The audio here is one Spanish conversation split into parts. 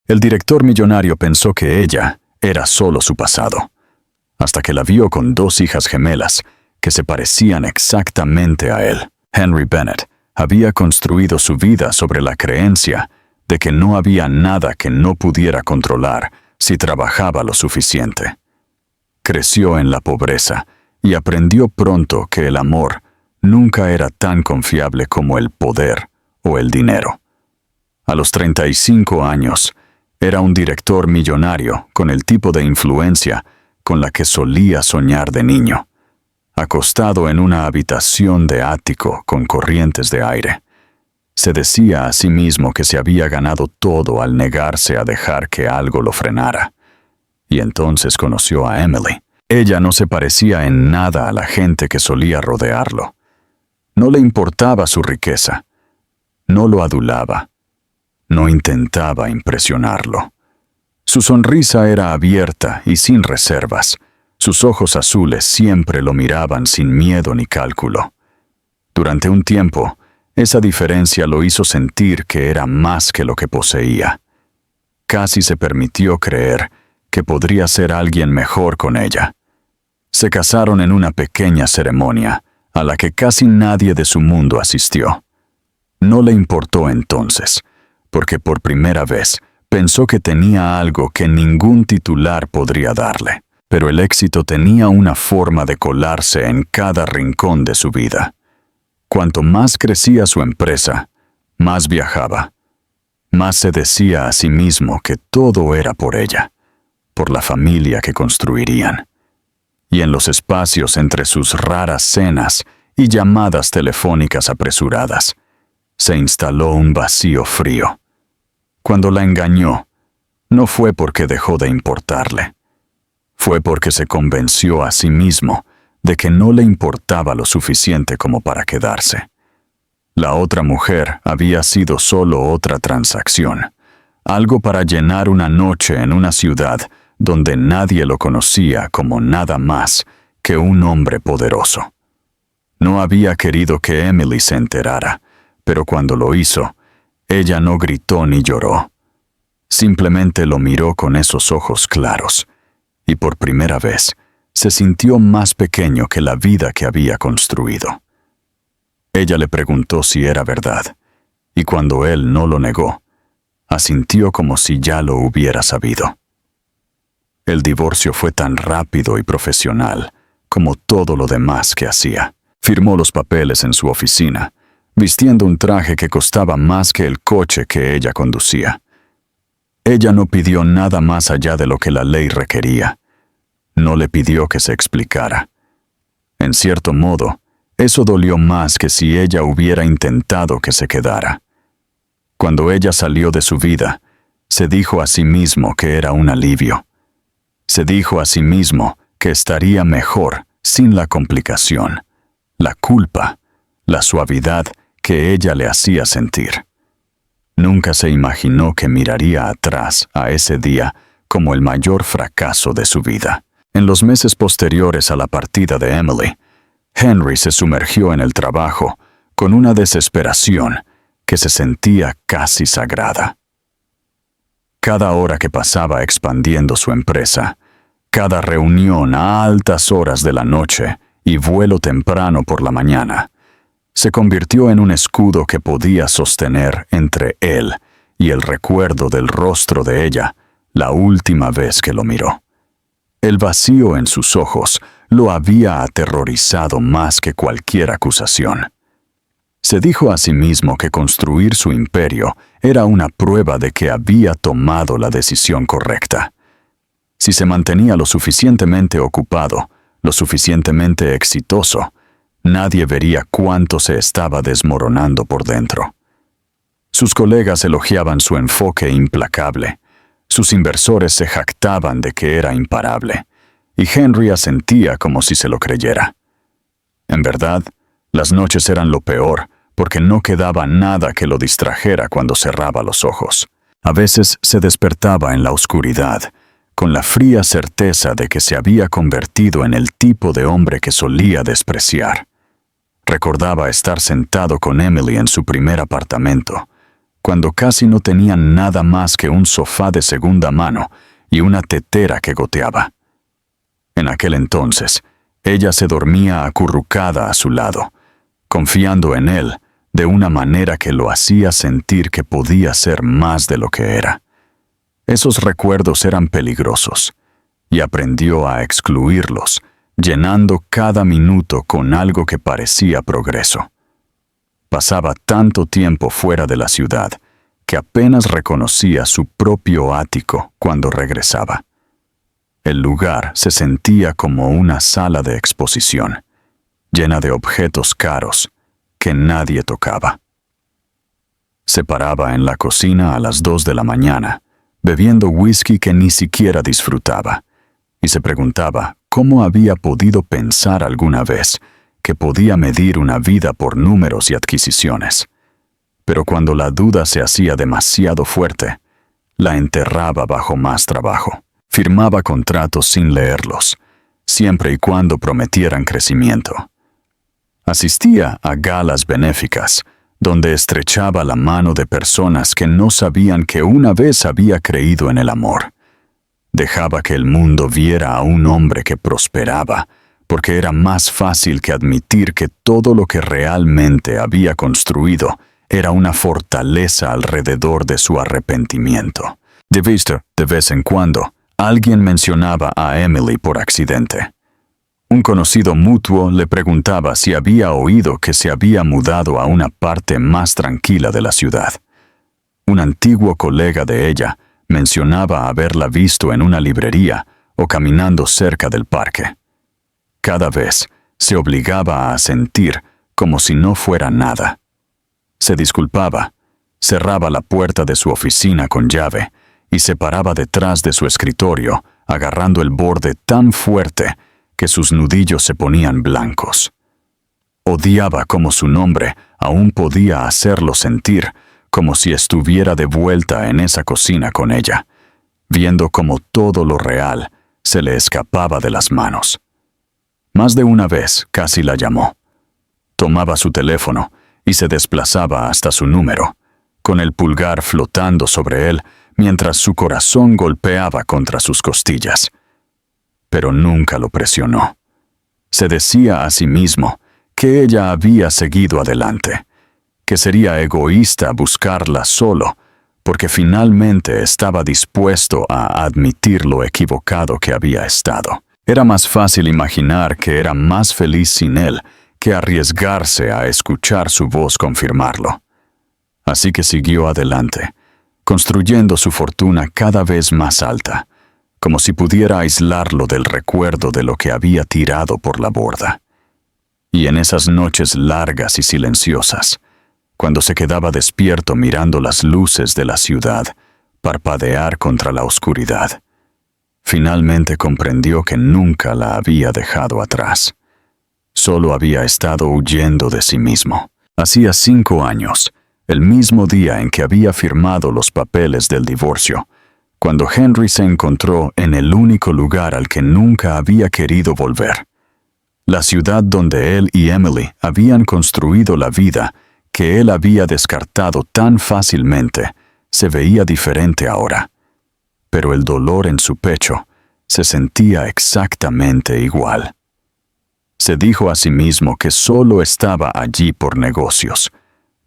El director millonario pensó que ella era solo su pasado, hasta que la vio con 2 hijas gemelas que se parecían exactamente a él. Henry Bennett había construido su vida sobre la creencia de que no había nada que no pudiera controlar si trabajaba lo suficiente. Creció en la pobreza y aprendió pronto que el amor nunca era tan confiable como el poder o el dinero. A los 35 años, era un director millonario con el tipo de influencia con la que solía soñar de niño, acostado en una habitación de ático con corrientes de aire. Se decía a sí mismo que se había ganado todo al negarse a dejar que algo lo frenara. Y entonces conoció a Emily. Ella no se parecía en nada a la gente que solía rodearlo. No le importaba su riqueza. No lo adulaba. No intentaba impresionarlo. Su sonrisa era abierta y sin reservas. Sus ojos azules siempre lo miraban sin miedo ni cálculo. Durante un tiempo, esa diferencia lo hizo sentir que era más que lo que poseía. Casi se permitió creer que podría ser alguien mejor con ella. Se casaron en una pequeña ceremonia a la que casi nadie de su mundo asistió. No le importó entonces, porque por primera vez pensó que tenía algo que ningún titular podría darle, pero el éxito tenía una forma de colarse en cada rincón de su vida. Cuanto más crecía su empresa, más viajaba, más se decía a sí mismo que todo era por ella, por la familia que construirían. Y en los espacios entre sus raras cenas y llamadas telefónicas apresuradas, se instaló un vacío frío. Cuando la engañó, no fue porque dejó de importarle. Fue porque se convenció a sí mismo de que no le importaba lo suficiente como para quedarse. La otra mujer había sido solo otra transacción, algo para llenar una noche en una ciudad donde nadie lo conocía como nada más que un hombre poderoso. No había querido que Emily se enterara, pero cuando lo hizo, ella no gritó ni lloró. Simplemente lo miró con esos ojos claros, y por primera vez se sintió más pequeño que la vida que había construido. Ella le preguntó si era verdad, y cuando él no lo negó, asintió como si ya lo hubiera sabido. El divorcio fue tan rápido y profesional como todo lo demás que hacía. Firmó los papeles en su oficina, vistiendo un traje que costaba más que el coche que ella conducía. Ella no pidió nada más allá de lo que la ley requería. No le pidió que se explicara. En cierto modo, eso dolió más que si ella hubiera intentado que se quedara. Cuando ella salió de su vida, se dijo a sí mismo que era un alivio. Se dijo a sí mismo que estaría mejor sin la complicación, la culpa, la suavidad que ella le hacía sentir. Nunca se imaginó que miraría atrás a ese día como el mayor fracaso de su vida. En los meses posteriores a la partida de Emily, Henry se sumergió en el trabajo con una desesperación que se sentía casi sagrada. Cada hora que pasaba expandiendo su empresa, cada reunión a altas horas de la noche y vuelo temprano por la mañana, se convirtió en un escudo que podía sostener entre él y el recuerdo del rostro de ella la última vez que lo miró. El vacío en sus ojos lo había aterrorizado más que cualquier acusación. Se dijo a sí mismo que construir su imperio era una prueba de que había tomado la decisión correcta. Si se mantenía lo suficientemente ocupado, lo suficientemente exitoso, nadie vería cuánto se estaba desmoronando por dentro. Sus colegas elogiaban su enfoque implacable. Sus inversores se jactaban de que era imparable, y Henry asentía como si se lo creyera. En verdad, las noches eran lo peor, porque no quedaba nada que lo distrajera cuando cerraba los ojos. A veces se despertaba en la oscuridad, con la fría certeza de que se había convertido en el tipo de hombre que solía despreciar. Recordaba estar sentado con Emily en su primer apartamento, cuando casi no tenían nada más que un sofá de segunda mano y una tetera que goteaba. En aquel entonces, ella se dormía acurrucada a su lado, confiando en él de una manera que lo hacía sentir que podía ser más de lo que era. Esos recuerdos eran peligrosos, y aprendió a excluirlos, llenando cada minuto con algo que parecía progreso. Pasaba tanto tiempo fuera de la ciudad que apenas reconocía su propio ático cuando regresaba. El lugar se sentía como una sala de exposición, llena de objetos caros que nadie tocaba. Se paraba en la cocina a las 2 de la mañana, bebiendo whisky que ni siquiera disfrutaba, y se preguntaba cómo había podido pensar alguna vez que podía medir una vida por números y adquisiciones. Pero cuando la duda se hacía demasiado fuerte, la enterraba bajo más trabajo. Firmaba contratos sin leerlos, siempre y cuando prometieran crecimiento. Asistía a galas benéficas, donde estrechaba la mano de personas que no sabían que una vez había creído en el amor. Dejaba que el mundo viera a un hombre que prosperaba, porque era más fácil que admitir que todo lo que realmente había construido era una fortaleza alrededor de su arrepentimiento. De vez en cuando, alguien mencionaba a Emily por accidente. Un conocido mutuo le preguntaba si había oído que se había mudado a una parte más tranquila de la ciudad. Un antiguo colega de ella mencionaba haberla visto en una librería o caminando cerca del parque. Cada vez se obligaba a sentir como si no fuera nada. Se disculpaba, cerraba la puerta de su oficina con llave y se paraba detrás de su escritorio, agarrando el borde tan fuerte que sus nudillos se ponían blancos. Odiaba cómo su nombre aún podía hacerlo sentir como si estuviera de vuelta en esa cocina con ella, viendo cómo todo lo real se le escapaba de las manos. Más de una vez casi la llamó. Tomaba su teléfono y se desplazaba hasta su número, con el pulgar flotando sobre él mientras su corazón golpeaba contra sus costillas. Pero nunca lo presionó. Se decía a sí mismo que ella había seguido adelante, que sería egoísta buscarla solo, porque finalmente estaba dispuesto a admitir lo equivocado que había estado. Era más fácil imaginar que era más feliz sin él que arriesgarse a escuchar su voz confirmarlo. Así que siguió adelante, construyendo su fortuna cada vez más alta, como si pudiera aislarlo del recuerdo de lo que había tirado por la borda. Y en esas noches largas y silenciosas, cuando se quedaba despierto mirando las luces de la ciudad parpadear contra la oscuridad, finalmente comprendió que nunca la había dejado atrás. Solo había estado huyendo de sí mismo. Hacía 5 años, el mismo día en que había firmado los papeles del divorcio, cuando Henry se encontró en el único lugar al que nunca había querido volver. La ciudad donde él y Emily habían construido la vida que él había descartado tan fácilmente, se veía diferente ahora. Pero el dolor en su pecho se sentía exactamente igual. Se dijo a sí mismo que solo estaba allí por negocios,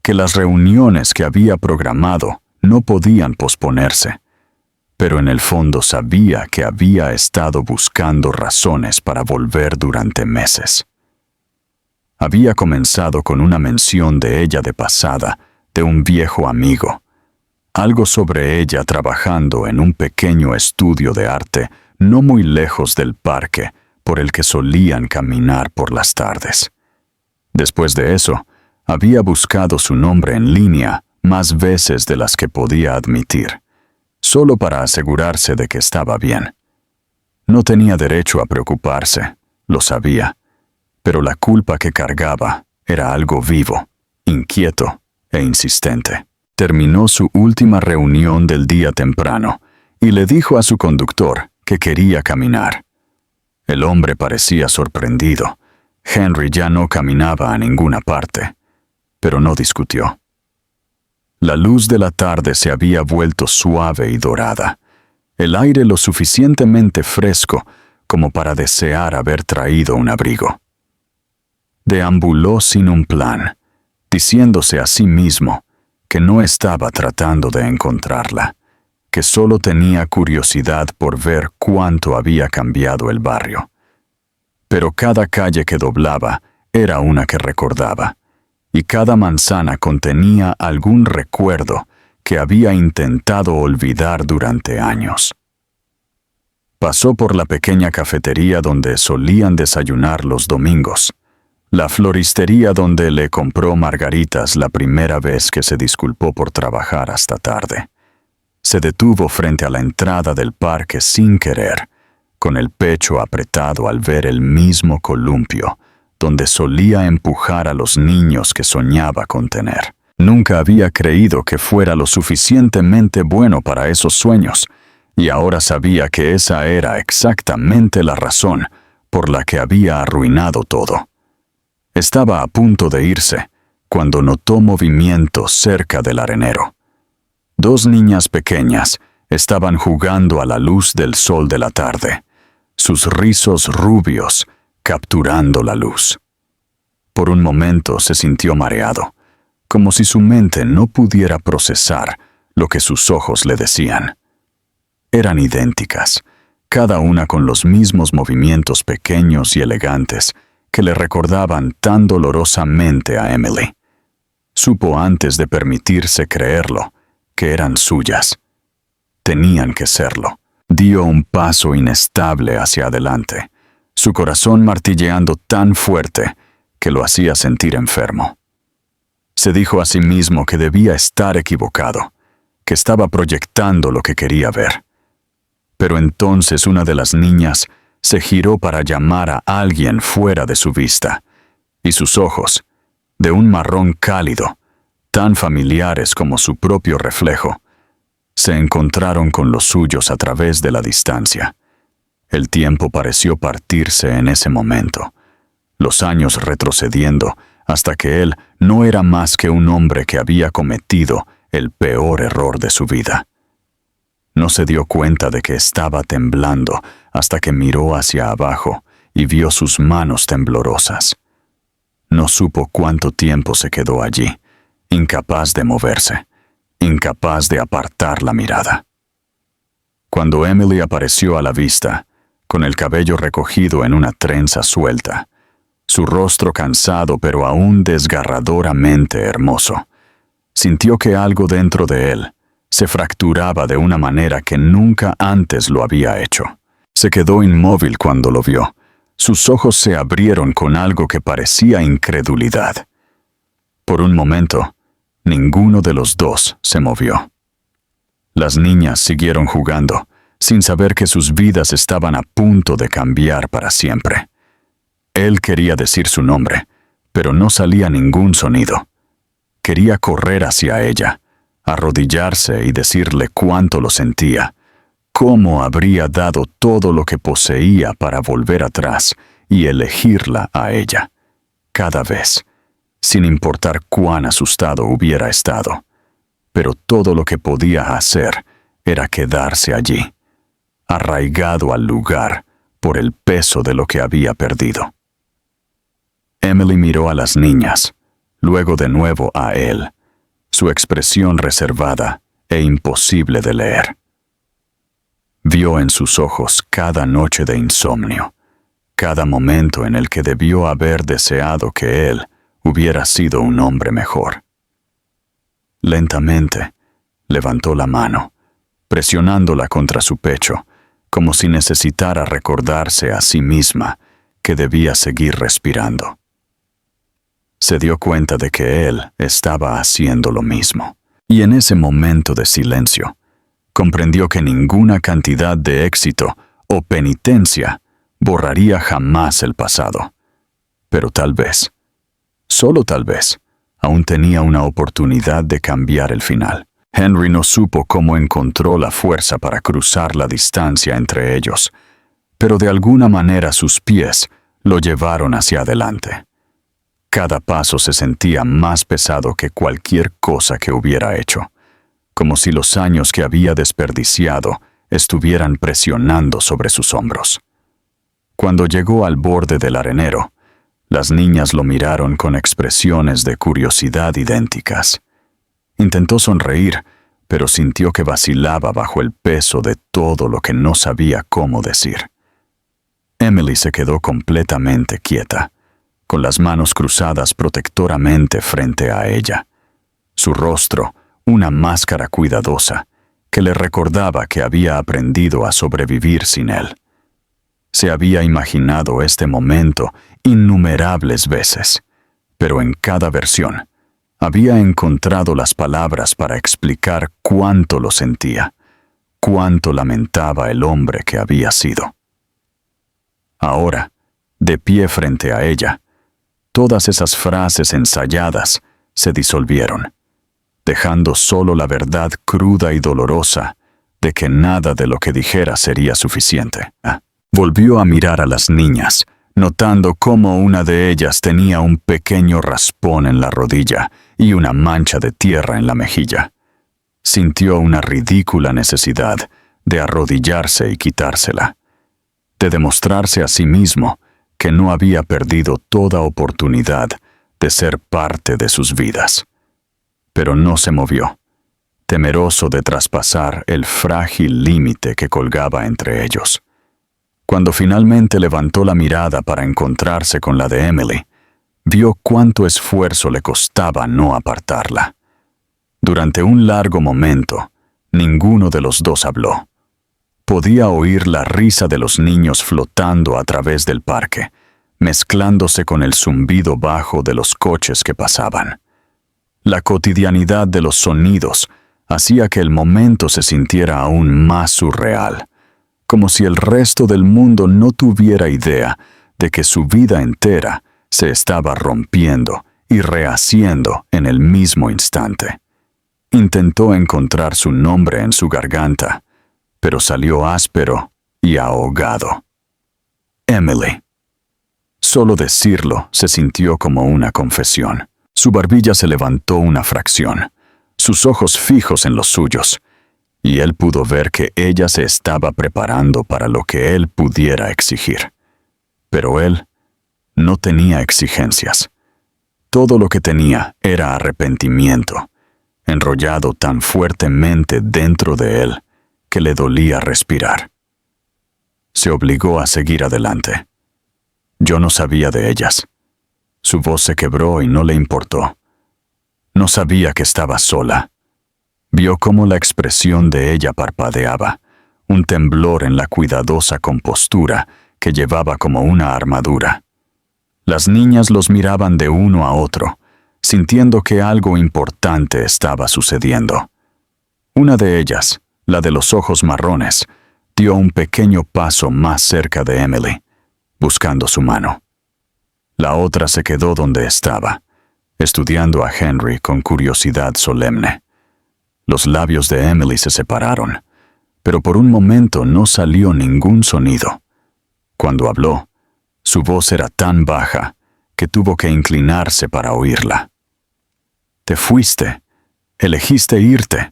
que las reuniones que había programado no podían posponerse, pero en el fondo sabía que había estado buscando razones para volver durante meses. Había comenzado con una mención de ella de pasada de un viejo amigo, algo sobre ella trabajando en un pequeño estudio de arte no muy lejos del parque por el que solían caminar por las tardes. Después de eso, había buscado su nombre en línea más veces de las que podía admitir, solo para asegurarse de que estaba bien. No tenía derecho a preocuparse, lo sabía, pero la culpa que cargaba era algo vivo, inquieto e insistente. Terminó su última reunión del día temprano y le dijo a su conductor que quería caminar. El hombre parecía sorprendido. Henry ya no caminaba a ninguna parte, pero no discutió. La luz de la tarde se había vuelto suave y dorada, el aire lo suficientemente fresco como para desear haber traído un abrigo. Deambuló sin un plan, diciéndose a sí mismo que no estaba tratando de encontrarla, que solo tenía curiosidad por ver cuánto había cambiado el barrio. Pero cada calle que doblaba era una que recordaba, y cada manzana contenía algún recuerdo que había intentado olvidar durante años. Pasó por la pequeña cafetería donde solían desayunar los domingos, la floristería donde le compró margaritas la primera vez que se disculpó por trabajar hasta tarde. Se detuvo frente a la entrada del parque sin querer, con el pecho apretado al ver el mismo columpio, donde solía empujar a los niños que soñaba con tener. Nunca había creído que fuera lo suficientemente bueno para esos sueños, y ahora sabía que esa era exactamente la razón por la que había arruinado todo. Estaba a punto de irse, cuando notó movimiento cerca del arenero. 2 niñas pequeñas estaban jugando a la luz del sol de la tarde, sus rizos rubios capturando la luz. Por un momento se sintió mareado, como si su mente no pudiera procesar lo que sus ojos le decían. Eran idénticas, cada una con los mismos movimientos pequeños y elegantes que le recordaban tan dolorosamente a Emily. Supo antes de permitirse creerlo que eran suyas. Tenían que serlo. Dio un paso inestable hacia adelante, su corazón martilleando tan fuerte que lo hacía sentir enfermo. Se dijo a sí mismo que debía estar equivocado, que estaba proyectando lo que quería ver. Pero entonces una de las niñas se giró para llamar a alguien fuera de su vista, y sus ojos, de un marrón cálido, tan familiares como su propio reflejo, se encontraron con los suyos a través de la distancia. El tiempo pareció partirse en ese momento, los años retrocediendo hasta que él no era más que un hombre que había cometido el peor error de su vida. No se dio cuenta de que estaba temblando hasta que miró hacia abajo y vio sus manos temblorosas. No supo cuánto tiempo se quedó allí, incapaz de moverse, incapaz de apartar la mirada. Cuando Emily apareció a la vista, con el cabello recogido en una trenza suelta, su rostro cansado pero aún desgarradoramente hermoso, sintió que algo dentro de él se fracturaba de una manera que nunca antes lo había hecho. Se quedó inmóvil cuando lo vio. Sus ojos se abrieron con algo que parecía incredulidad. Por un momento, ninguno de los dos se movió. Las niñas siguieron jugando, sin saber que sus vidas estaban a punto de cambiar para siempre. Él quería decir su nombre, pero no salía ningún sonido. Quería correr hacia ella, arrodillarse y decirle cuánto lo sentía, cómo habría dado todo lo que poseía para volver atrás y elegirla a ella, cada vez, sin importar cuán asustado hubiera estado. Pero todo lo que podía hacer era quedarse allí, arraigado al lugar por el peso de lo que había perdido. Emily miró a las niñas, luego de nuevo a él, su expresión reservada e imposible de leer. Vio en sus ojos cada noche de insomnio, cada momento en el que debió haber deseado que él hubiera sido un hombre mejor. Lentamente, levantó la mano, presionándola contra su pecho, como si necesitara recordarse a sí misma que debía seguir respirando. Se dio cuenta de que él estaba haciendo lo mismo, y en ese momento de silencio, comprendió que ninguna cantidad de éxito o penitencia borraría jamás el pasado. Pero tal vez, solo tal vez, aún tenía una oportunidad de cambiar el final. Henry no supo cómo encontró la fuerza para cruzar la distancia entre ellos, pero de alguna manera sus pies lo llevaron hacia adelante. Cada paso se sentía más pesado que cualquier cosa que hubiera hecho, como si los años que había desperdiciado estuvieran presionando sobre sus hombros. Cuando llegó al borde del arenero, las niñas lo miraron con expresiones de curiosidad idénticas. Intentó sonreír, pero sintió que vacilaba bajo el peso de todo lo que no sabía cómo decir. Emily se quedó completamente quieta, con las manos cruzadas protectoramente frente a ella. Su rostro, una máscara cuidadosa, que le recordaba que había aprendido a sobrevivir sin él. Se había imaginado este momento innumerables veces, pero en cada versión había encontrado las palabras para explicar cuánto lo sentía, cuánto lamentaba el hombre que había sido. Ahora, de pie frente a ella, todas esas frases ensayadas se disolvieron, dejando solo la verdad cruda y dolorosa de que nada de lo que dijera sería suficiente. Volvió a mirar a las niñas, notando cómo una de ellas tenía un pequeño raspón en la rodilla y una mancha de tierra en la mejilla. Sintió una ridícula necesidad de arrodillarse y quitársela, de demostrarse a sí mismo que no había perdido toda oportunidad de ser parte de sus vidas. Pero no se movió, temeroso de traspasar el frágil límite que colgaba entre ellos. Cuando finalmente levantó la mirada para encontrarse con la de Emily, vio cuánto esfuerzo le costaba no apartarla. Durante un largo momento, ninguno de los dos habló. Podía oír la risa de los niños flotando a través del parque, mezclándose con el zumbido bajo de los coches que pasaban. La cotidianidad de los sonidos hacía que el momento se sintiera aún más surreal, como si el resto del mundo no tuviera idea de que su vida entera se estaba rompiendo y rehaciendo en el mismo instante. Intentó encontrar su nombre en su garganta, pero salió áspero y ahogado. Emily. Solo decirlo se sintió como una confesión. Su barbilla se levantó una fracción, sus ojos fijos en los suyos, y él pudo ver que ella se estaba preparando para lo que él pudiera exigir. Pero él no tenía exigencias. Todo lo que tenía era arrepentimiento, enrollado tan fuertemente dentro de él que le dolía respirar. Se obligó a seguir adelante. Yo no sabía de ellas. Su voz se quebró y no le importó. No sabía que estaba sola. Vio cómo la expresión de ella parpadeaba, un temblor en la cuidadosa compostura que llevaba como una armadura. Las niñas los miraban de uno a otro, sintiendo que algo importante estaba sucediendo. Una de ellas, la de los ojos marrones, dio un pequeño paso más cerca de Emily, buscando su mano. La otra se quedó donde estaba, estudiando a Henry con curiosidad solemne. Los labios de Emily se separaron, pero por un momento no salió ningún sonido. Cuando habló, su voz era tan baja que tuvo que inclinarse para oírla. «Te fuiste, elegiste irte».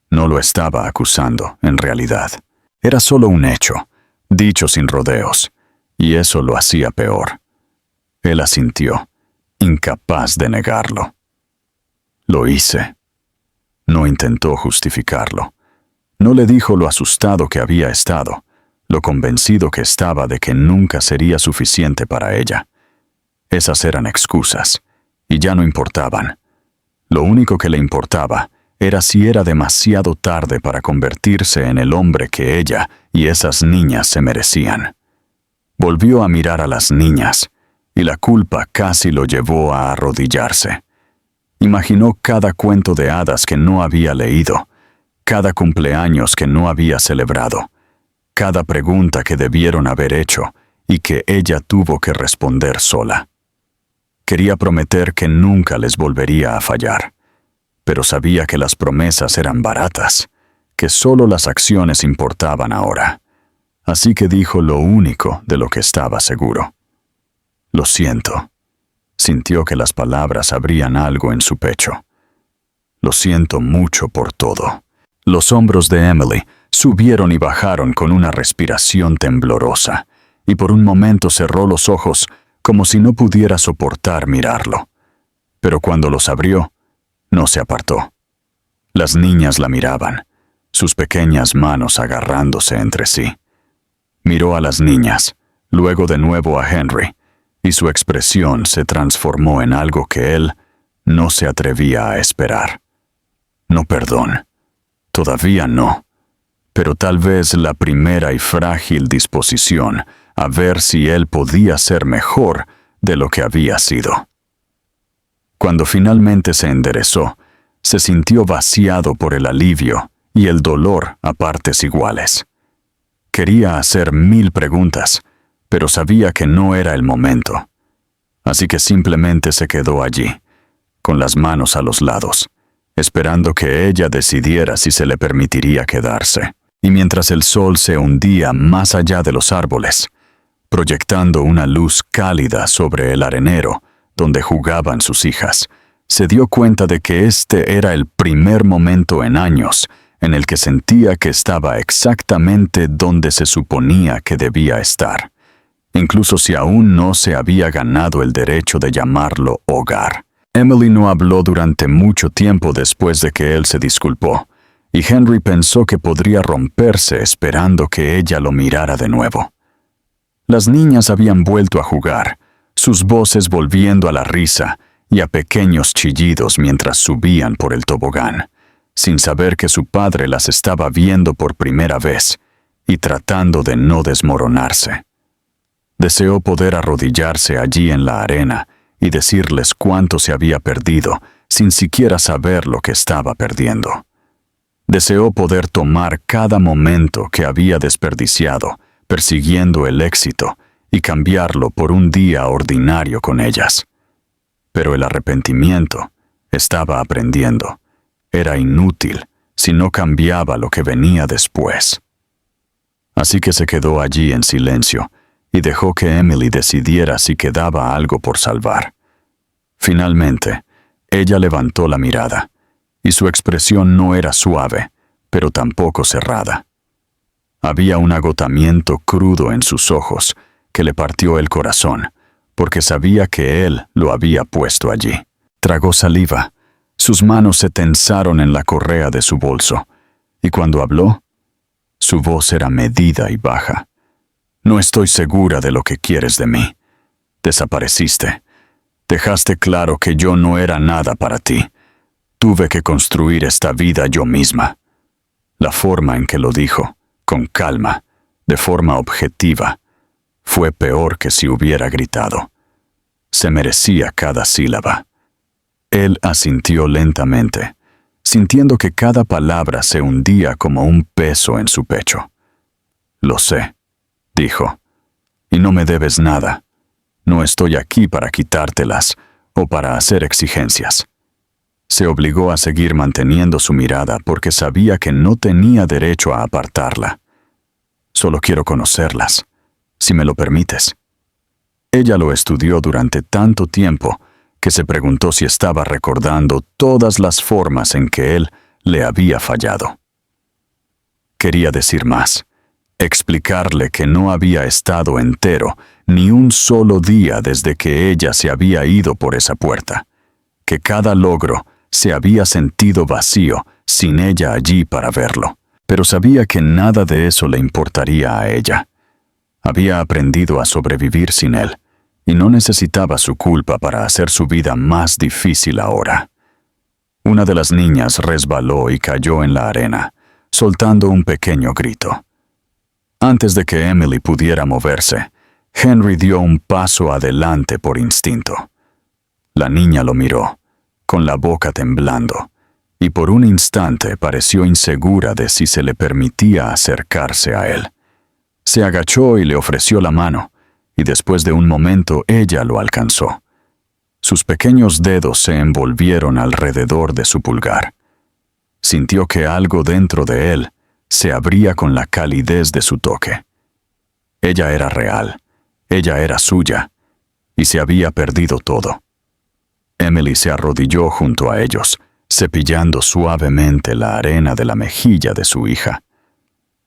No lo estaba acusando, en realidad. Era solo un hecho, dicho sin rodeos, y eso lo hacía peor. Él asintió, incapaz de negarlo. «Lo hice». No intentó justificarlo. No le dijo lo asustado que había estado, lo convencido que estaba de que nunca sería suficiente para ella. Esas eran excusas, y ya no importaban. Lo único que le importaba era si era demasiado tarde para convertirse en el hombre que ella y esas niñas se merecían. Volvió a mirar a las niñas, y la culpa casi lo llevó a arrodillarse. Imaginó cada cuento de hadas que no había leído, cada cumpleaños que no había celebrado, cada pregunta que debieron haber hecho y que ella tuvo que responder sola. Quería prometer que nunca les volvería a fallar, pero sabía que las promesas eran baratas, que solo las acciones importaban ahora. Así que dijo lo único de lo que estaba seguro. «Lo siento». Sintió que las palabras abrían algo en su pecho. Lo siento mucho por todo. Los hombros de Emily subieron y bajaron con una respiración temblorosa, y por un momento cerró los ojos como si no pudiera soportar mirarlo. Pero cuando los abrió, no se apartó. Las niñas la miraban, sus pequeñas manos agarrándose entre sí. Miró a las niñas, luego de nuevo a Henry, y su expresión se transformó en algo que él no se atrevía a esperar. No perdón. Todavía no. Pero tal vez la primera y frágil disposición a ver si él podía ser mejor de lo que había sido. Cuando finalmente se enderezó, se sintió vaciado por el alivio y el dolor a partes iguales. Quería hacer 1000 preguntas, pero sabía que no era el momento. Así que simplemente se quedó allí, con las manos a los lados, esperando que ella decidiera si se le permitiría quedarse. Y mientras el sol se hundía más allá de los árboles, proyectando una luz cálida sobre el arenero donde jugaban sus hijas, se dio cuenta de que este era el primer momento en años en el que sentía que estaba exactamente donde se suponía que debía estar, incluso si aún no se había ganado el derecho de llamarlo hogar. Emily no habló durante mucho tiempo después de que él se disculpó, y Henry pensó que podría romperse esperando que ella lo mirara de nuevo. Las niñas habían vuelto a jugar, sus voces volviendo a la risa y a pequeños chillidos mientras subían por el tobogán, sin saber que su padre las estaba viendo por primera vez y tratando de no desmoronarse. Deseó poder arrodillarse allí en la arena y decirles cuánto se había perdido sin siquiera saber lo que estaba perdiendo. Deseó poder tomar cada momento que había desperdiciado persiguiendo el éxito y cambiarlo por un día ordinario con ellas. Pero el arrepentimiento estaba aprendiendo. Era inútil si no cambiaba lo que venía después. Así que se quedó allí en silencio y dejó que Emily decidiera si quedaba algo por salvar. Finalmente, ella levantó la mirada, y su expresión no era suave, pero tampoco cerrada. Había un agotamiento crudo en sus ojos que le partió el corazón, porque sabía que él lo había puesto allí. Tragó saliva, sus manos se tensaron en la correa de su bolso, y cuando habló, su voz era medida y baja. No estoy segura de lo que quieres de mí. Desapareciste. Dejaste claro que yo no era nada para ti. Tuve que construir esta vida yo misma. La forma en que lo dijo, con calma, de forma objetiva, fue peor que si hubiera gritado. Se merecía cada sílaba. Él asintió lentamente, sintiendo que cada palabra se hundía como un peso en su pecho. Lo sé, dijo, y no me debes nada. No estoy aquí para quitártelas o para hacer exigencias. Se obligó a seguir manteniendo su mirada porque sabía que no tenía derecho a apartarla. Solo quiero conocerlas, si me lo permites. Ella lo estudió durante tanto tiempo que se preguntó si estaba recordando todas las formas en que él le había fallado. Quería decir más, explicarle que no había estado entero ni un solo día desde que ella se había ido por esa puerta, que cada logro se había sentido vacío sin ella allí para verlo, pero sabía que nada de eso le importaría a ella. Había aprendido a sobrevivir sin él, y no necesitaba su culpa para hacer su vida más difícil ahora. Una de las niñas resbaló y cayó en la arena, soltando un pequeño grito. Antes de que Emily pudiera moverse, Henry dio un paso adelante por instinto. La niña lo miró, con la boca temblando, y por un instante pareció insegura de si se le permitía acercarse a él. Se agachó y le ofreció la mano, y después de un momento ella lo alcanzó. Sus pequeños dedos se envolvieron alrededor de su pulgar. Sintió que algo dentro de él se abría con la calidez de su toque. Ella era real, ella era suya, y se había perdido todo. Emily se arrodilló junto a ellos, cepillando suavemente la arena de la mejilla de su hija.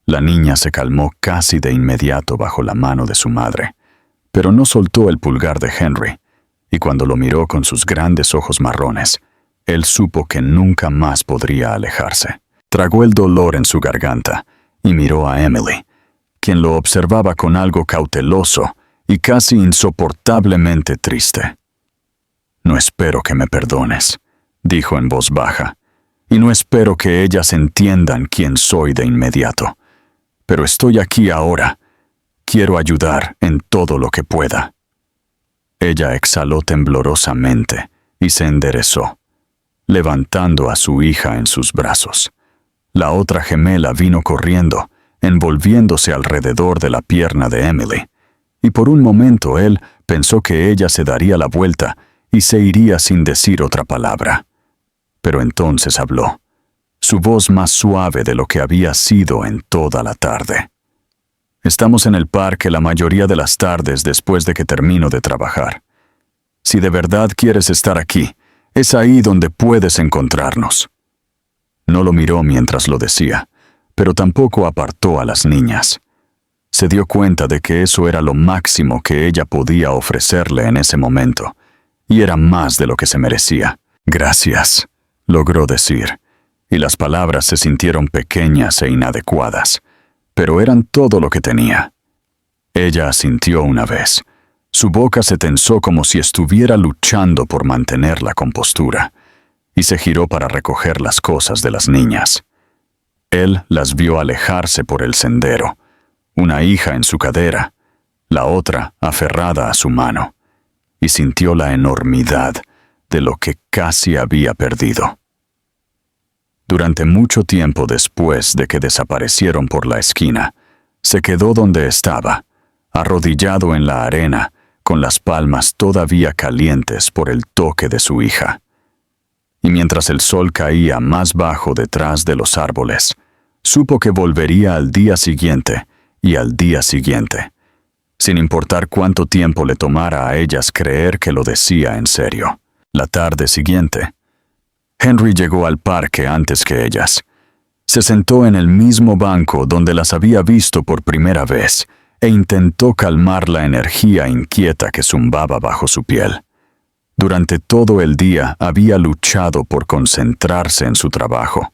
La niña se calmó casi de inmediato bajo la mano de su madre, pero no soltó el pulgar de Henry, y cuando lo miró con sus grandes ojos marrones, él supo que nunca más podría alejarse. Tragó el dolor en su garganta y miró a Emily, quien lo observaba con algo cauteloso y casi insoportablemente triste. «No espero que me perdones», dijo en voz baja, «y no espero que ellas entiendan quién soy de inmediato. Pero estoy aquí ahora. Quiero ayudar en todo lo que pueda». Ella exhaló temblorosamente y se enderezó, levantando a su hija en sus brazos. La otra gemela vino corriendo, envolviéndose alrededor de la pierna de Emily, y por un momento él pensó que ella se daría la vuelta y se iría sin decir otra palabra. Pero entonces habló, su voz más suave de lo que había sido en toda la tarde. «Estamos en el parque la mayoría de las tardes después de que termino de trabajar. Si de verdad quieres estar aquí, es ahí donde puedes encontrarnos». No lo miró mientras lo decía, pero tampoco apartó a las niñas. Se dio cuenta de que eso era lo máximo que ella podía ofrecerle en ese momento, y era más de lo que se merecía. «Gracias», logró decir, y las palabras se sintieron pequeñas e inadecuadas, pero eran todo lo que tenía. Ella asintió una vez. Su boca se tensó como si estuviera luchando por mantener la compostura, y se giró para recoger las cosas de las niñas. Él las vio alejarse por el sendero, una hija en su cadera, la otra aferrada a su mano, y sintió la enormidad de lo que casi había perdido. Durante mucho tiempo después de que desaparecieron por la esquina, se quedó donde estaba, arrodillado en la arena, con las palmas todavía calientes por el toque de su hija. Y mientras el sol caía más bajo detrás de los árboles, supo que volvería al día siguiente y al día siguiente, sin importar cuánto tiempo le tomara a ellas creer que lo decía en serio. La tarde siguiente, Henry llegó al parque antes que ellas. Se sentó en el mismo banco donde las había visto por primera vez e intentó calmar la energía inquieta que zumbaba bajo su piel. Durante todo el día había luchado por concentrarse en su trabajo.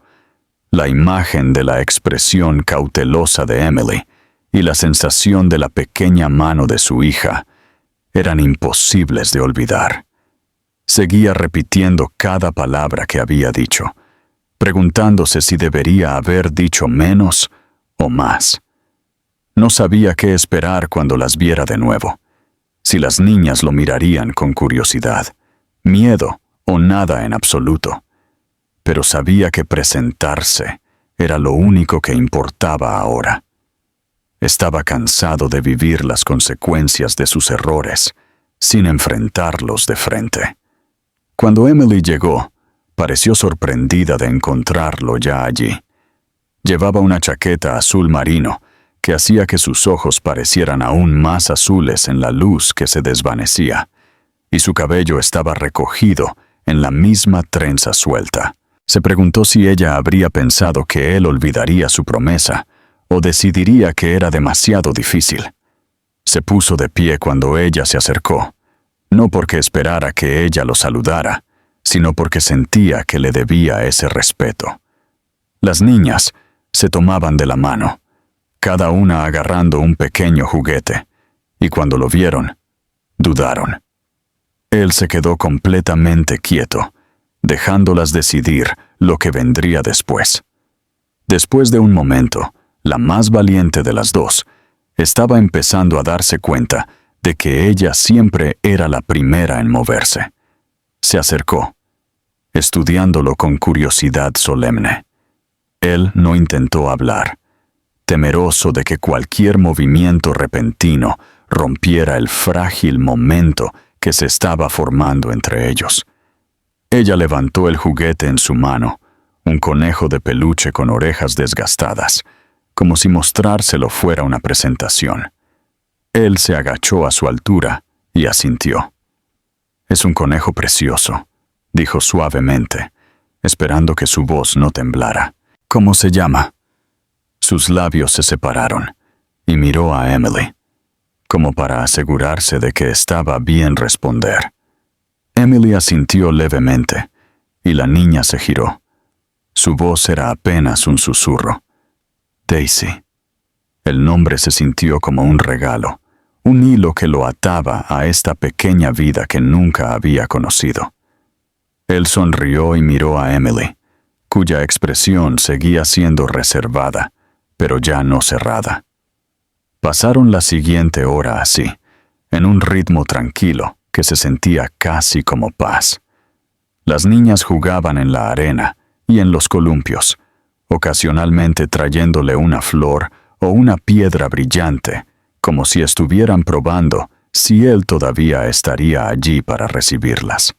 La imagen de la expresión cautelosa de Emily y la sensación de la pequeña mano de su hija eran imposibles de olvidar. Seguía repitiendo cada palabra que había dicho, preguntándose si debería haber dicho menos o más. No sabía qué esperar cuando las viera de nuevo. Si las niñas lo mirarían con curiosidad, miedo o nada en absoluto. Pero sabía que presentarse era lo único que importaba ahora. Estaba cansado de vivir las consecuencias de sus errores, sin enfrentarlos de frente. Cuando Emily llegó, pareció sorprendida de encontrarlo ya allí. Llevaba una chaqueta azul marino que hacía que sus ojos parecieran aún más azules en la luz que se desvanecía, y su cabello estaba recogido en la misma trenza suelta. Se preguntó si ella habría pensado que él olvidaría su promesa o decidiría que era demasiado difícil. Se puso de pie cuando ella se acercó, no porque esperara que ella lo saludara, sino porque sentía que le debía ese respeto. Las niñas se tomaban de la mano, cada una agarrando un pequeño juguete, y cuando lo vieron, dudaron. Él se quedó completamente quieto, dejándolas decidir lo que vendría después. Después de un momento, la más valiente de las dos estaba empezando a darse cuenta de que ella siempre era la primera en moverse. Se acercó, estudiándolo con curiosidad solemne. Él no intentó hablar, temeroso de que cualquier movimiento repentino rompiera el frágil momento que se estaba formando entre ellos. Ella levantó el juguete en su mano, un conejo de peluche con orejas desgastadas, como si mostrárselo fuera una presentación. Él se agachó a su altura y asintió. «Es un conejo precioso», dijo suavemente, esperando que su voz no temblara. ¿Cómo se llama? Sus labios se separaron y miró a Emily, como para asegurarse de que estaba bien responder. Emily asintió levemente y la niña se giró. Su voz era apenas un susurro. Daisy. El nombre se sintió como un regalo, un hilo que lo ataba a esta pequeña vida que nunca había conocido. Él sonrió y miró a Emily, cuya expresión seguía siendo reservada, pero ya no cerrada. Pasaron la siguiente hora así, en un ritmo tranquilo que se sentía casi como paz. Las niñas jugaban en la arena y en los columpios, ocasionalmente trayéndole una flor o una piedra brillante, como si estuvieran probando si él todavía estaría allí para recibirlas.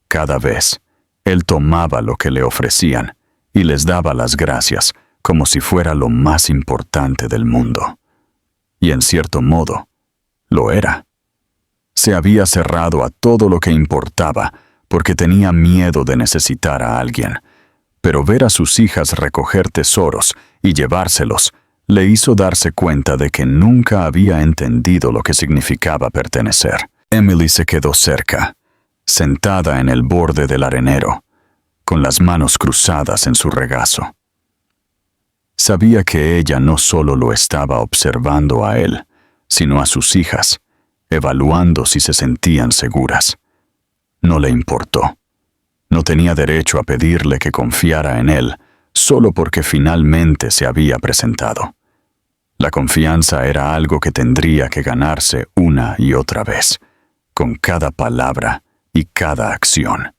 Cada vez, él tomaba lo que le ofrecían y les daba las gracias como si fuera lo más importante del mundo. Y en cierto modo, lo era. Se había cerrado a todo lo que importaba porque tenía miedo de necesitar a alguien, pero ver a sus hijas recoger tesoros y llevárselos le hizo darse cuenta de que nunca había entendido lo que significaba pertenecer. Emily se quedó cerca, sentada en el borde del arenero, con las manos cruzadas en su regazo. Sabía que ella no solo lo estaba observando a él, sino a sus hijas, evaluando si se sentían seguras. No le importó. No tenía derecho a pedirle que confiara en él, solo porque finalmente se había presentado. La confianza era algo que tendría que ganarse una y otra vez, con cada palabra y cada acción.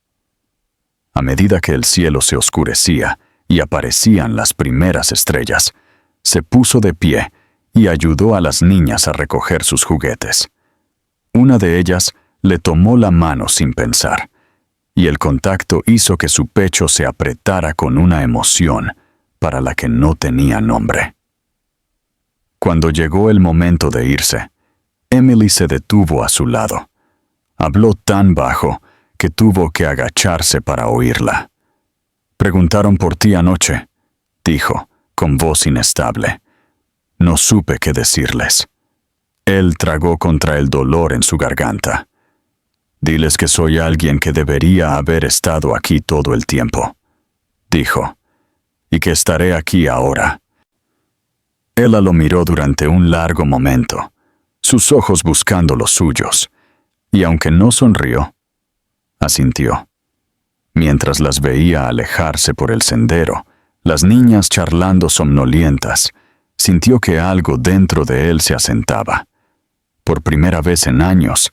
A medida que el cielo se oscurecía y aparecían las primeras estrellas, se puso de pie y ayudó a las niñas a recoger sus juguetes. Una de ellas le tomó la mano sin pensar, y el contacto hizo que su pecho se apretara con una emoción para la que no tenía nombre. Cuando llegó el momento de irse, Emily se detuvo a su lado. Habló tan bajo que tuvo que agacharse para oírla. «Preguntaron por ti anoche», dijo, con voz inestable. No supe qué decirles. Él tragó contra el dolor en su garganta. «Diles que soy alguien que debería haber estado aquí todo el tiempo», dijo, «y que estaré aquí ahora». Ella lo miró durante un largo momento, sus ojos buscando los suyos, y aunque no sonrió, asintió. Mientras las veía alejarse por el sendero, las niñas charlando somnolientas, sintió que algo dentro de él se asentaba. Por primera vez en años,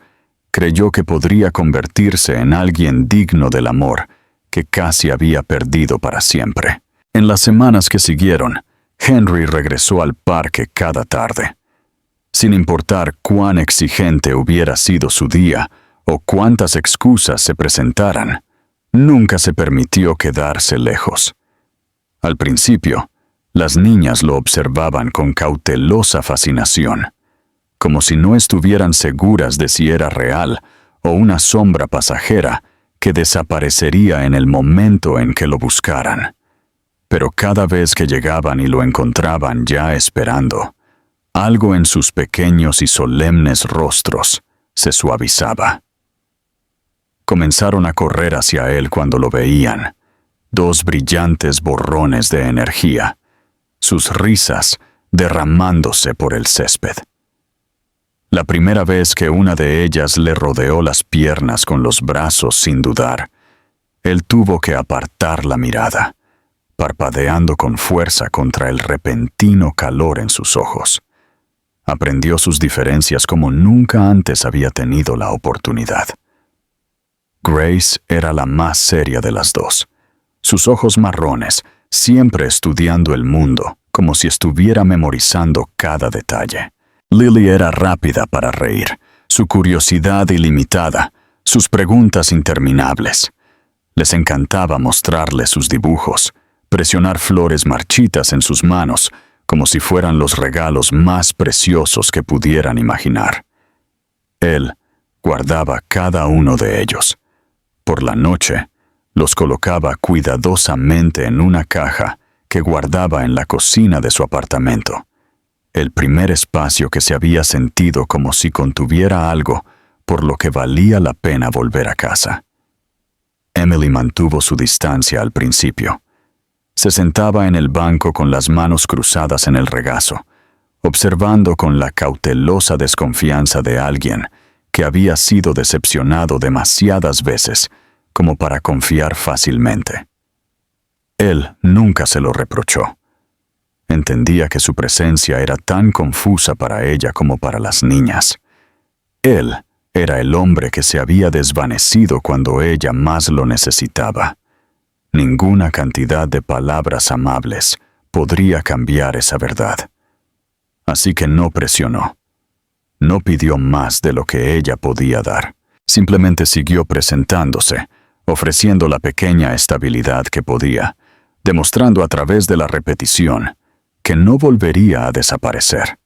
creyó que podría convertirse en alguien digno del amor que casi había perdido para siempre. En las semanas que siguieron, Henry regresó al parque cada tarde. Sin importar cuán exigente hubiera sido su día o cuántas excusas se presentaran, nunca se permitió quedarse lejos. Al principio, las niñas lo observaban con cautelosa fascinación, como si no estuvieran seguras de si era real o una sombra pasajera que desaparecería en el momento en que lo buscaran. Pero cada vez que llegaban y lo encontraban ya esperando, algo en sus pequeños y solemnes rostros se suavizaba. Comenzaron a correr hacia él cuando lo veían, dos brillantes borrones de energía, sus risas derramándose por el césped. La primera vez que una de ellas le rodeó las piernas con los brazos sin dudar, él tuvo que apartar la mirada, parpadeando con fuerza contra el repentino calor en sus ojos. Aprendió sus diferencias como nunca antes había tenido la oportunidad. Grace era la más seria de las dos, sus ojos marrones, siempre estudiando el mundo, como si estuviera memorizando cada detalle. Lily era rápida para reír, su curiosidad ilimitada, sus preguntas interminables. Les encantaba mostrarle sus dibujos, presionar flores marchitas en sus manos, como si fueran los regalos más preciosos que pudieran imaginar. Él guardaba cada uno de ellos, Por la noche, los colocaba cuidadosamente en una caja que guardaba en la cocina de su apartamento, el primer espacio que se había sentido como si contuviera algo por lo que valía la pena volver a casa. Emily mantuvo su distancia al principio. Se sentaba en el banco con las manos cruzadas en el regazo, observando con la cautelosa desconfianza de alguien que había sido decepcionado demasiadas veces como para confiar fácilmente. Él nunca se lo reprochó. Entendía que su presencia era tan confusa para ella como para las niñas. Él era el hombre que se había desvanecido cuando ella más lo necesitaba. Ninguna cantidad de palabras amables podría cambiar esa verdad. Así que no presionó. No pidió más de lo que ella podía dar. Simplemente siguió presentándose, ofreciendo la pequeña estabilidad que podía, demostrando a través de la repetición que no volvería a desaparecer.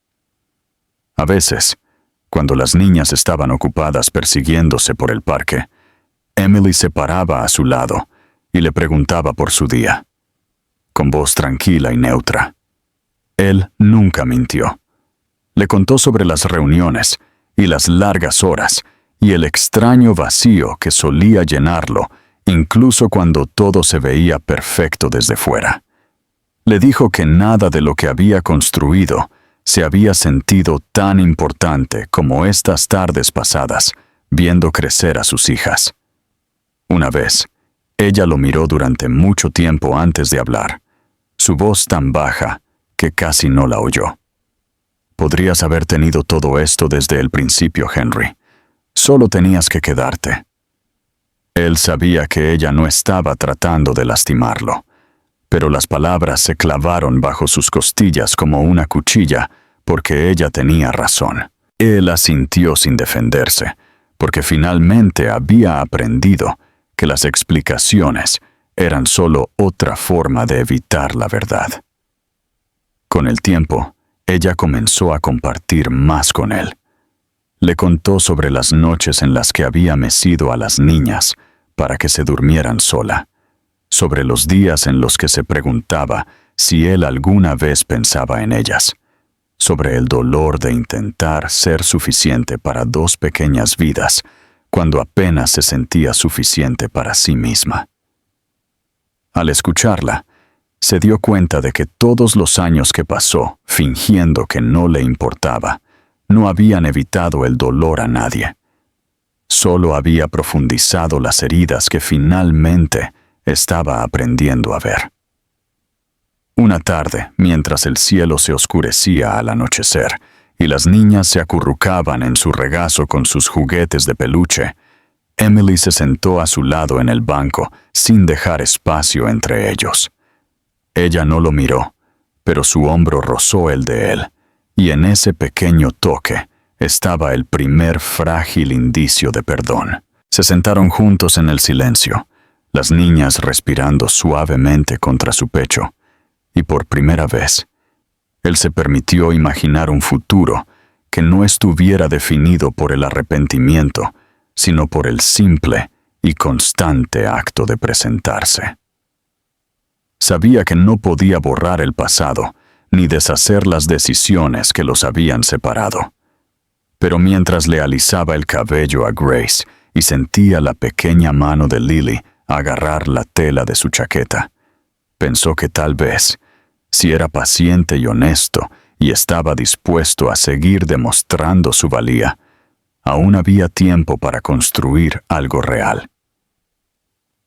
A veces, cuando las niñas estaban ocupadas persiguiéndose por el parque, Emily se paraba a su lado y le preguntaba por su día, con voz tranquila y neutra. Él nunca mintió. Le contó sobre las reuniones y las largas horas y el extraño vacío que solía llenarlo, incluso cuando todo se veía perfecto desde fuera. Le dijo que nada de lo que había construido se había sentido tan importante como estas tardes pasadas, viendo crecer a sus hijas. Una vez, ella lo miró durante mucho tiempo antes de hablar, su voz tan baja que casi no la oyó. Podrías haber tenido todo esto desde el principio, Henry. Solo tenías que quedarte. Él sabía que ella no estaba tratando de lastimarlo, pero las palabras se clavaron bajo sus costillas como una cuchilla porque ella tenía razón. Él asintió sin defenderse, porque finalmente había aprendido que las explicaciones eran solo otra forma de evitar la verdad. Con el tiempo, ella comenzó a compartir más con él. Le contó sobre las noches en las que había mecido a las niñas para que se durmieran sola, sobre los días en los que se preguntaba si él alguna vez pensaba en ellas, sobre el dolor de intentar ser suficiente para dos pequeñas vidas cuando apenas se sentía suficiente para sí misma. Al escucharla, se dio cuenta de que todos los años que pasó fingiendo que no le importaba, no habían evitado el dolor a nadie. Solo había profundizado las heridas que finalmente estaba aprendiendo a ver. Una tarde, mientras el cielo se oscurecía al anochecer y las niñas se acurrucaban en su regazo con sus juguetes de peluche, Emily se sentó a su lado en el banco sin dejar espacio entre ellos. Ella no lo miró, pero su hombro rozó el de él, y en ese pequeño toque estaba el primer frágil indicio de perdón. Se sentaron juntos en el silencio, las niñas respirando suavemente contra su pecho, y por primera vez, él se permitió imaginar un futuro que no estuviera definido por el arrepentimiento, sino por el simple y constante acto de presentarse. Sabía que no podía borrar el pasado, ni deshacer las decisiones que los habían separado. Pero mientras le alisaba el cabello a Grace y sentía la pequeña mano de Lily agarrar la tela de su chaqueta, pensó que tal vez, si era paciente y honesto y estaba dispuesto a seguir demostrando su valía, aún había tiempo para construir algo real.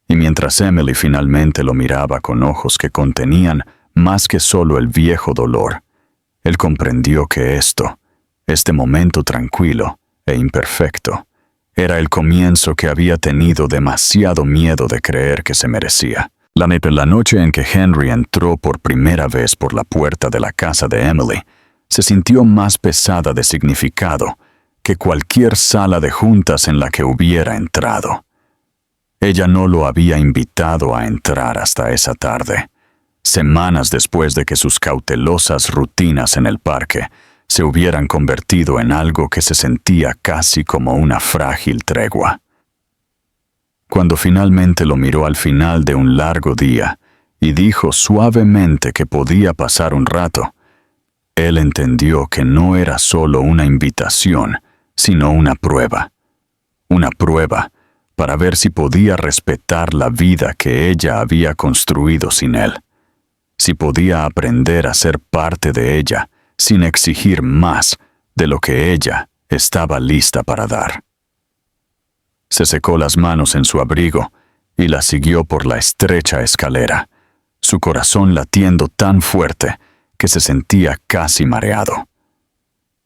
Y mientras Emily finalmente lo miraba con ojos que contenían más que solo el viejo dolor, él comprendió que este momento tranquilo e imperfecto, era el comienzo que había tenido demasiado miedo de creer que se merecía. La noche en que Henry entró por primera vez por la puerta de la casa de Emily, se sintió más pesada de significado que cualquier sala de juntas en la que hubiera entrado. Ella no lo había invitado a entrar hasta esa tarde, semanas después de que sus cautelosas rutinas en el parque se hubieran convertido en algo que se sentía casi como una frágil tregua. Cuando finalmente lo miró al final de un largo día y dijo suavemente que podía pasar un rato, él entendió que no era solo una invitación, sino una prueba. Una prueba para ver si podía respetar la vida que ella había construido sin él. Si podía aprender a ser parte de ella sin exigir más de lo que ella estaba lista para dar. Se secó las manos en su abrigo y la siguió por la estrecha escalera, su corazón latiendo tan fuerte que se sentía casi mareado.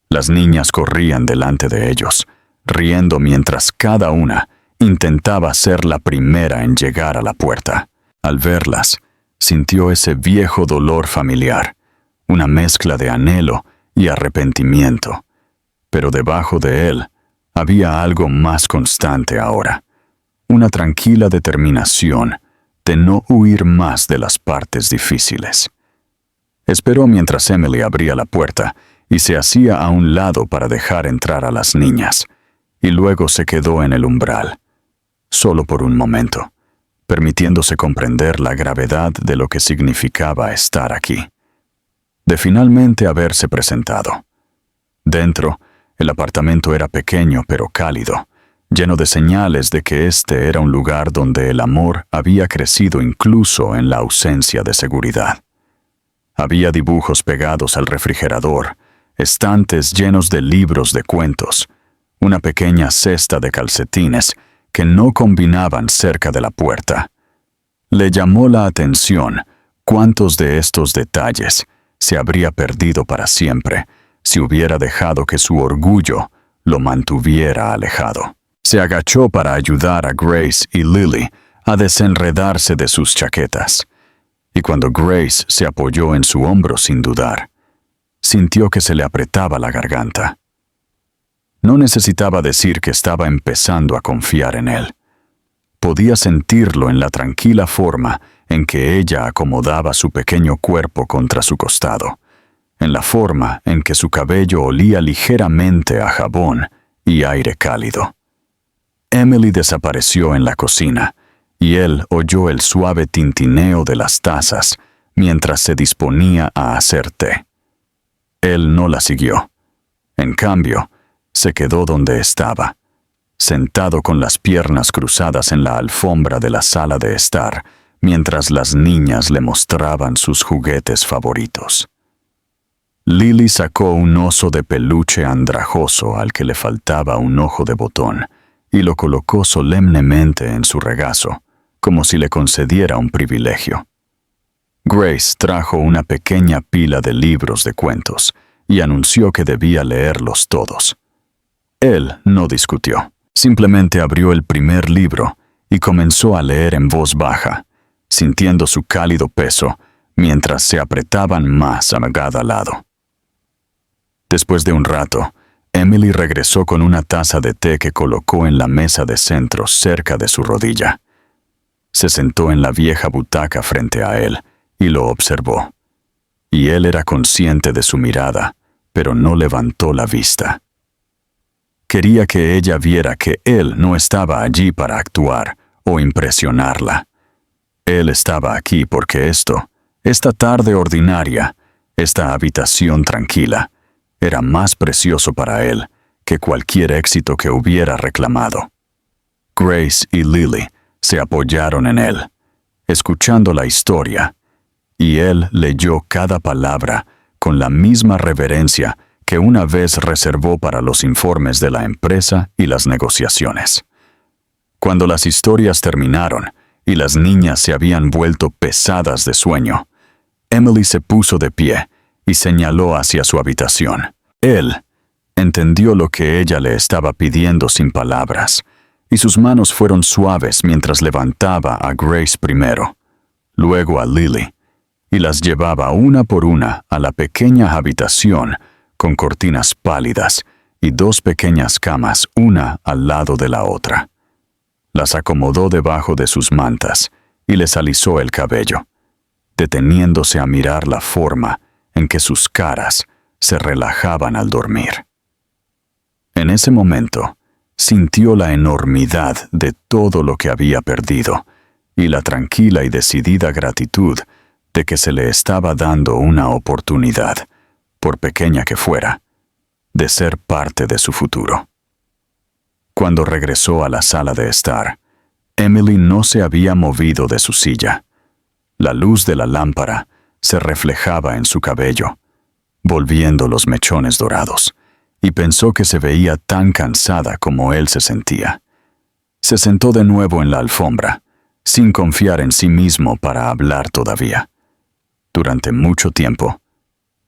Las niñas corrían delante de ellos, riendo mientras cada una intentaba ser la primera en llegar a la puerta. Al verlas, sintió ese viejo dolor familiar, una mezcla de anhelo y arrepentimiento, pero debajo de él había algo más constante ahora, una tranquila determinación de no huir más de las partes difíciles. Esperó mientras Emily abría la puerta y se hacía a un lado para dejar entrar a las niñas, y luego se quedó en el umbral, solo por un momento, permitiéndose comprender la gravedad de lo que significaba estar aquí, de finalmente haberse presentado. Dentro, el apartamento era pequeño pero cálido, lleno de señales de que este era un lugar donde el amor había crecido incluso en la ausencia de seguridad. Había dibujos pegados al refrigerador, estantes llenos de libros de cuentos, una pequeña cesta de calcetines que no combinaban cerca de la puerta. Le llamó la atención cuántos de estos detalles se habría perdido para siempre si hubiera dejado que su orgullo lo mantuviera alejado. Se agachó para ayudar a Grace y Lily a desenredarse de sus chaquetas, y cuando Grace se apoyó en su hombro sin dudar, sintió que se le apretaba la garganta. No necesitaba decir que estaba empezando a confiar en él. Podía sentirlo en la tranquila forma en que ella acomodaba su pequeño cuerpo contra su costado, en la forma en que su cabello olía ligeramente a jabón y aire cálido. Emily desapareció en la cocina, y él oyó el suave tintineo de las tazas mientras se disponía a hacer té. Él no la siguió. En cambio, se quedó donde estaba, sentado con las piernas cruzadas en la alfombra de la sala de estar, mientras las niñas le mostraban sus juguetes favoritos. Lily sacó un oso de peluche andrajoso al que le faltaba un ojo de botón y lo colocó solemnemente en su regazo, como si le concediera un privilegio. Grace trajo una pequeña pila de libros de cuentos y anunció que debía leerlos todos. Él no discutió, simplemente abrió el primer libro y comenzó a leer en voz baja, sintiendo su cálido peso mientras se apretaban más a cada lado. Después de un rato, Emily regresó con una taza de té que colocó en la mesa de centro cerca de su rodilla. Se sentó en la vieja butaca frente a él y lo observó. Y él era consciente de su mirada, pero no levantó la vista. Quería que ella viera que él no estaba allí para actuar o impresionarla. Él estaba aquí porque esta tarde ordinaria, esta habitación tranquila, era más precioso para él que cualquier éxito que hubiera reclamado. Grace y Lily se apoyaron en él, escuchando la historia, y él leyó cada palabra con la misma reverencia que una vez reservó para los informes de la empresa y las negociaciones. Cuando las historias terminaron y las niñas se habían vuelto pesadas de sueño, Emily se puso de pie y señaló hacia su habitación. Él entendió lo que ella le estaba pidiendo sin palabras, y sus manos fueron suaves mientras levantaba a Grace primero, luego a Lily, y las llevaba una por una a la pequeña habitación con cortinas pálidas y dos pequeñas camas una al lado de la otra. Las acomodó debajo de sus mantas y les alisó el cabello, deteniéndose a mirar la forma en que sus caras se relajaban al dormir. En ese momento, sintió la enormidad de todo lo que había perdido y la tranquila y decidida gratitud de que se le estaba dando una oportunidad, por pequeña que fuera, de ser parte de su futuro. Cuando regresó a la sala de estar, Emily no se había movido de su silla. La luz de la lámpara se reflejaba en su cabello, volviendo los mechones dorados, y pensó que se veía tan cansada como él se sentía. Se sentó de nuevo en la alfombra, sin confiar en sí mismo para hablar todavía. Durante mucho tiempo,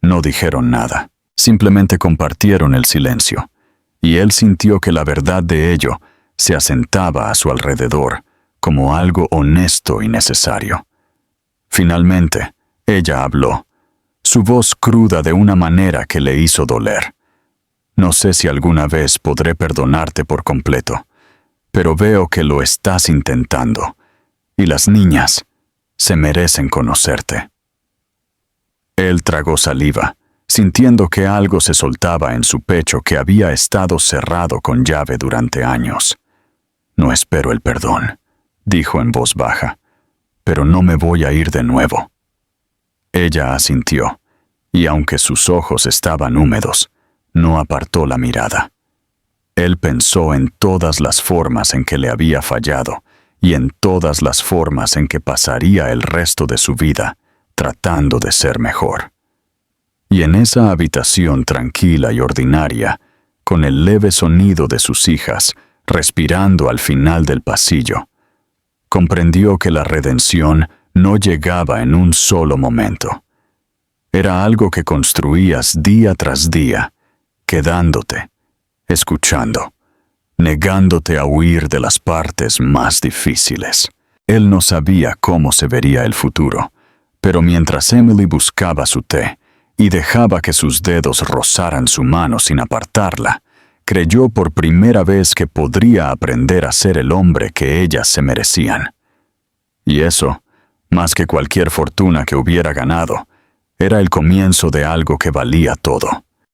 no dijeron nada, simplemente compartieron el silencio, y él sintió que la verdad de ello se asentaba a su alrededor como algo honesto y necesario. Finalmente, ella habló, su voz cruda de una manera que le hizo doler. No sé si alguna vez podré perdonarte por completo, pero veo que lo estás intentando, y las niñas se merecen conocerte. Él tragó saliva, sintiendo que algo se soltaba en su pecho que había estado cerrado con llave durante años. No espero el perdón, dijo en voz baja, pero no me voy a ir de nuevo. Ella asintió, y aunque sus ojos estaban húmedos, no apartó la mirada. Él pensó en todas las formas en que le había fallado y en todas las formas en que pasaría el resto de su vida tratando de ser mejor. Y en esa habitación tranquila y ordinaria, con el leve sonido de sus hijas respirando al final del pasillo, comprendió que la redención no llegaba en un solo momento. Era algo que construías día tras día, quedándote, escuchando, negándote a huir de las partes más difíciles. Él no sabía cómo se vería el futuro, pero mientras Emily buscaba su té y dejaba que sus dedos rozaran su mano sin apartarla, creyó por primera vez que podría aprender a ser el hombre que ellas se merecían. Y eso, más que cualquier fortuna que hubiera ganado, era el comienzo de algo que valía todo.